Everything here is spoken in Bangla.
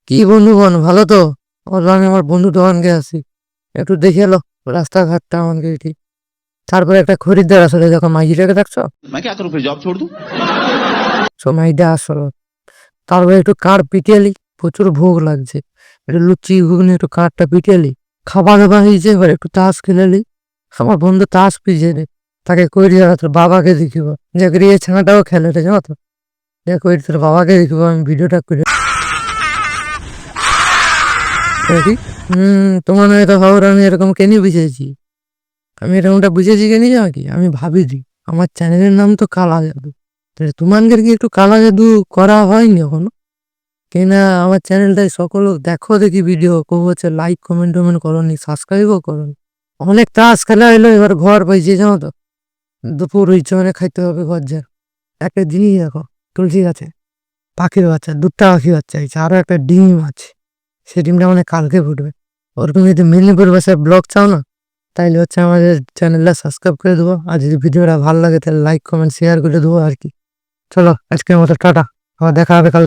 কি বন্ধুগণ, ভালো তো? আমি আমার বন্ধু দোকানকে আসি, একটু দেখে এলো রাস্তাঘাটটা আমাকে ঠিক। তারপরে একটা খরিদ্দার আসলে, যখন মাইজিটাকে দেখছো, मैं क्या करूं फिर जॉब छोड़ दूं? মাইটা আসলো। তারপরে একটু কাঠ পিটিয়ালি, প্রচুর ভোগ লাগছে, একটু লুচি ঘুগনি একটু কাঠটা পিটিয়ালি, খাওয়া দাওয়া হয়েছে। এবার একটু তাস খেলালি। আমার বন্ধু তাস পিছিয়ে রে, তাকে কই দিয়ে তোর বাবাকে দেখিব, যে এই ছানাটাও খেলে রে, জানো তো? দেখো তোর বাবাকে দেখিব, আমি ভিডিওটা করে দেখি। তোমার নয় তো খবর, আমি এরকম কেন বুঝেছি? আমি এরকমটা বুঝেছি কেন জানো কি? আমি ভাবিছি আমার চ্যানেলের নাম তো কালা জাদু, তোমাদের কি একটু কালা জাদু করা হয়নি এখনো? কেনা আমার চ্যানেলটাই সকল দেখো, দেখি ভিডিও কেউ হচ্ছে লাইক কমেন্ট টমেন্ট করনি, সাবস্ক্রাইবও করনি। অনেক তাস খেলা হইলো, এবার ঘর পাইছি জানো তো, দুপুর হইছে মানে খাইতে হবে ঘর যা। একটা জিনিস দেখো, তুলসী গাছে পাখির বাচ্চা, দুটা পাখি বাচ্চা হয়েছে, আরো একটা ডিম আছে, সেই ডিমটা মানে কালকে ফুটবে। ওরকম যদি মেদিনীপুর ভাষায় ব্লগ চাও না, তাইলে হচ্ছে আমাদের চ্যানেলটা সাবস্ক্রাইব করে দেবো। আর যদি ভিডিওটা ভালো লাগে তাহলে লাইক কমেন্ট শেয়ার করে দেবো আর কি। চলো আজকের মতো টাটা, আবার দেখা হবে কাল।